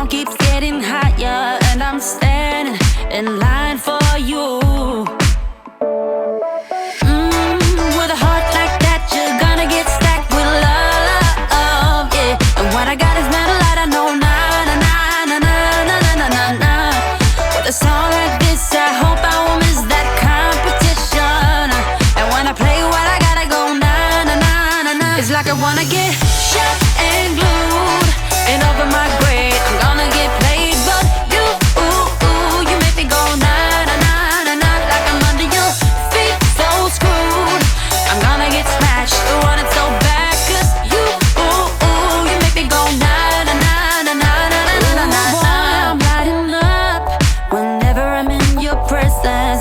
sound keeps getting higher, and I'm standing in line for you. With a heart like that, you're gonna get stacked with love, yeah. And what I got is metal light, I know, na na na na na na na na na. With a song like this, I hope I won't miss that competition. And when I play what I gotta go, na na na na na. It's like I wanna get shot and glued and over my grave. I'm gonna get played, but you, you make me go na na na na na. Like I'm under your feet, so screwed. I'm gonna get smashed, want it so bad, 'cause you, you make me go na na na na na na na na na. I'm lighting up whenever I'm in your presence.